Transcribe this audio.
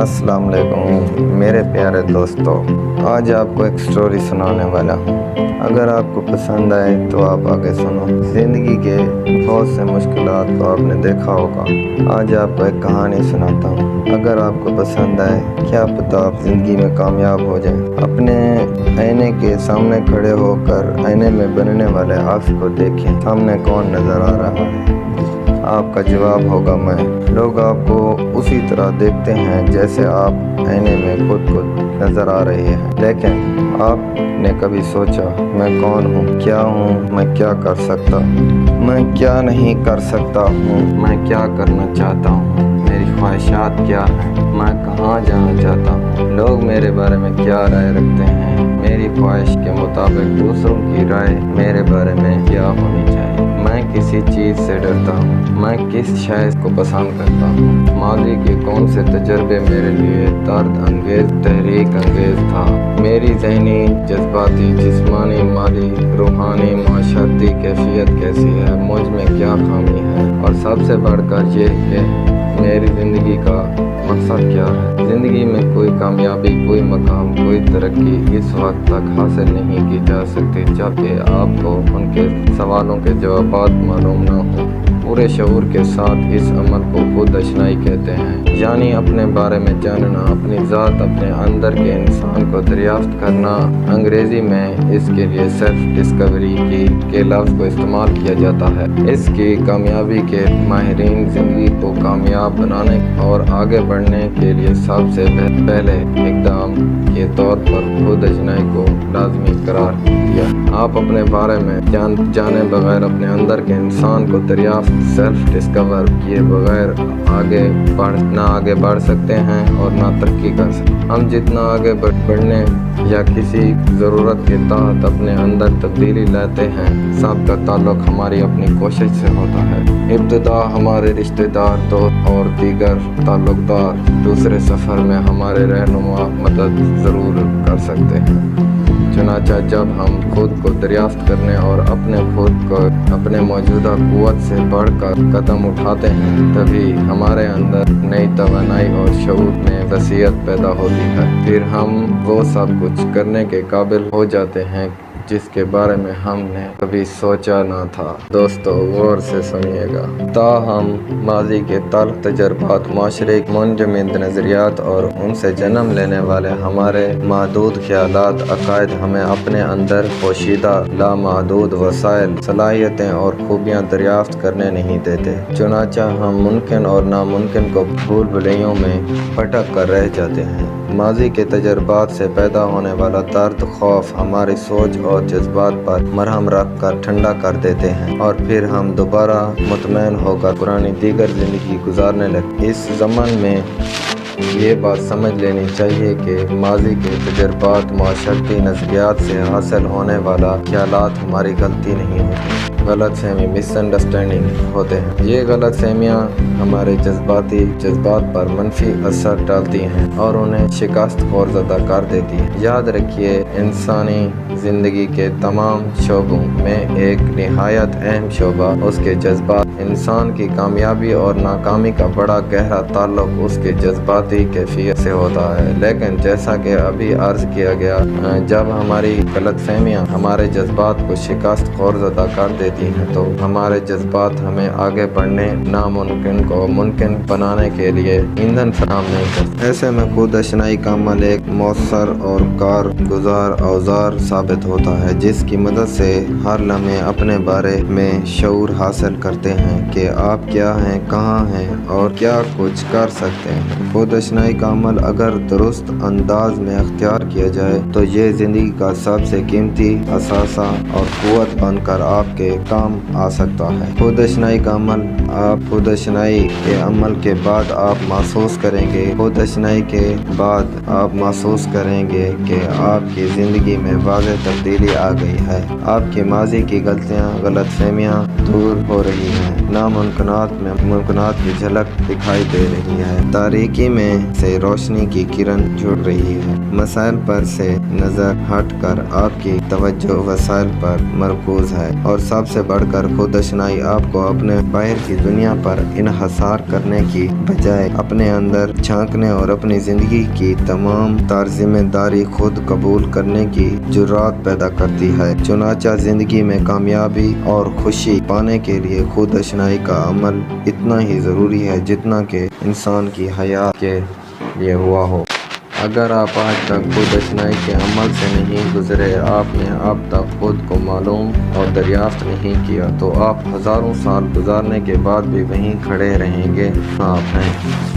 अस्सलाम वालेकुम मेरे प्यारे दोस्तों, आज आपको एक स्टोरी सुनाने वाला हूँ। अगर आपको पसंद आए तो आप आगे सुनो। ज़िंदगी के बहुत से मुश्किलात को आपने देखा होगा। आज आपको एक कहानी सुनाता हूँ। अगर आपको पसंद आए, क्या पता आप ज़िंदगी में कामयाब हो जाएं। अपने आईने के सामने खड़े होकर आईने में बनने वाले आप को देखें, सामने कौन नज़र आ रहा है। आपका जवाब होगा मैं। लोग आपको उसी तरह देखते हैं जैसे आप आईने में खुद को नज़र आ रहे हैं, लेकिन आपने कभी सोचा मैं कौन हूँ, क्या हूँ, मैं क्या कर सकता हूँ, मैं क्या नहीं कर सकता हूँ, मैं क्या करना चाहता हूँ, मेरी ख्वाहिशात क्या हैं, मैं कहाँ जाना चाहता हूँ, लोग मेरे बारे में क्या राय रखते हैं, मेरी ख्वाहिश के मुताबिक दूसरों की राय मेरे बारे में क्या होनी चाहिए, मैं किसी चीज़ से डरता हूँ, मैं किस शय को पसंद करता हूँ, माजी के कौन से तजर्बे मेरे लिए दर्द अंगेज तहरीक अंगेज था, मेरी जहनी जज्बाती जिस्मानी माली रूहानी माशरती कैफियत कैसी है, मुझ में क्या खामी है, और सबसे बढ़कर ये कि मेरी ज़िंदगी का मकसद क्या है। ज़िंदगी में कोई कामयाबी, कोई मकाम, कोई तरक्की इस वक्त तक हासिल नहीं की जा सकती जब कि आपको उनके सवालों के जवाब मालूम ना हो। पूरे शऊर के साथ इस अमल को खुद अशनाई कहते हैं, यानी अपने बारे में जानना, अपनी ज़ात, अपने अंदर के इंसान को दरियाफ्त करना। अंग्रेज़ी में इसके लिए सेल्फ डिस्कवरी के लफ्ज़ को इस्तेमाल किया जाता है। इसकी कामयाबी के माहिरीन ज़िंदगी को कामयाब बनाने और आगे बढ़ने के लिए सबसे पहले इक़दाम के तौर पर खुद अशनाई को लाजमी करार दिया। आप अपने बारे में जाने बगैर अपने अंदर के इंसान को दरियाफ्त सेल्फ डिस्कवर किए बगैर आगे बढ़ सकते हैं और ना तरक्की कर सकते। हम जितना आगे बढ़ने या किसी ज़रूरत के तहत अपने अंदर तब्दीली लाते हैं, सबका ताल्लुक़ हमारी अपनी कोशिश से होता है। इब्तिदा हमारे रिश्तेदार, दोस्त और दीगर ताल्लुक़दार दूसरे सफ़र में हमारे रहनुमा मदद ज़रूर कर सकते हैं। चुनांचे जब हम खुद को दरियाफ्त करने और अपने मौजूदा क़ुव्वत से बढ़कर कदम उठाते हैं, तभी हमारे अंदर नई तवानाई और शऊर में वसीयत पैदा होती है। फिर हम वो सब कुछ करने के काबिल हो जाते हैं जिसके बारे में हमने कभी सोचा ना था। दोस्तों गौर से सुनिएगा। ताहम माजी के तल्ख तजर्बात, माशरे मुंजमद नज़रियात और उनसे जन्म लेने वाले हमारे महदूद ख्यालात, अकायद हमें अपने अंदर पोशीदा लामहदूद वसाइल, सलाहियतें और खूबियाँ दरियाफ्त करने नहीं देते। चुनांचे हम मुमकिन और नामुमकिन को भूल भुलैयों में भटक कर रह जाते हैं। माजी के तजर्बात से पैदा होने वाला दर्द, खौफ हमारी सोच और जज्बात पर मरहम रख कर ठंडा कर देते हैं और फिर हम दोबारा मुतमईन होकर पुरानी दीगर ज़िंदगी गुजारने लगते। इस ज़मान में ये बात समझ लेनी चाहिए कि माजी के तजर्बात, माशरती नज़रियात से हासिल होने वाला ख्यालात हमारी गलती नहीं होती, गलत फहमी मिसअंडरस्टैंडिंग होते हैं। ये गलत फहमियाँ हमारे जज्बात पर मनफी असर डालती हैं और उन्हें शिकस्त खौरज़दा कर देती हैं। याद रखिए, इंसानी ज़िंदगी के तमाम शोबों में एक निहायत अहम शोबा उसके जज्बात। इंसान की कामयाबी और नाकामी का बड़ा गहरा ताल्लुक़ उसके जज्बाती कैफियत से होता है। लेकिन जैसा कि अभी अर्ज़ किया गया, जब हमारी गलत फहमियाँ हमारे जज्बात को शिकस्त खौरज़दा कर देती हैं तो हमारे जज्बात हमें आगे बढ़ने, नामुमकिन को मुमकिन बनाने के लिए ईंधन फराहम नहीं करते। ऐसे में खुद अशनाई का अमल एक मौसर और कारगुजार औजार साबित होता है, जिसकी मदद से हर लम्हे अपने बारे में शऊर हासिल करते हैं कि आप क्या हैं, कहाँ हैं और क्या कुछ कर सकते हैं। खुद अशनाई का अमल अगर दुरुस्त अंदाज में अख्तियार किया जाए तो ये ज़िंदगी का सबसे कीमती असासा और क़ुव्वत बनकर आपके काम आ सकता है। खुद अशनाई का अमल, आप खुद अशनाई के अमल के बाद आप महसूस करेंगे, खुद अशनाई के बाद आप महसूस करेंगे कि आपकी ज़िंदगी में वाज़ेह तब्दीली आ गई है। आपकी माजी की गलतियाँ, गलत फहमियाँ दूर हो रही हैं, नामुमकिनात में मुमकिनात की झलक दिखाई दे रही है, तारीकी में से रोशनी की किरण जुड़ रही है। मसाइल पर से नज़र हट कर आपकी तवज्जो वसाइल पर मरकूज़ है और सबसे سے بڑھ کر خود اشنائی آپ کو اپنے باہر کی دنیا پر انحصار کرنے کی بجائے اپنے اندر جھانکنے اور اپنی زندگی کی تمام ذمہ داری خود قبول کرنے کی جرات پیدا کرتی ہے۔ چنانچہ زندگی میں کامیابی اور خوشی پانے کے لیے خود اشنائی کا عمل اتنا ہی ضروری ہے جتنا کہ انسان کی حیات کے لیے ہوا ہو۔ اگر آپ آج تک خود اشنائی کے عمل سے نہیں گزرے، آپ نے اب تک خود کو معلوم اور دریافت نہیں کیا، تو آپ ہزاروں سال گزارنے کے بعد بھی وہیں کھڑے رہیں گے جہاں آپ ہیں۔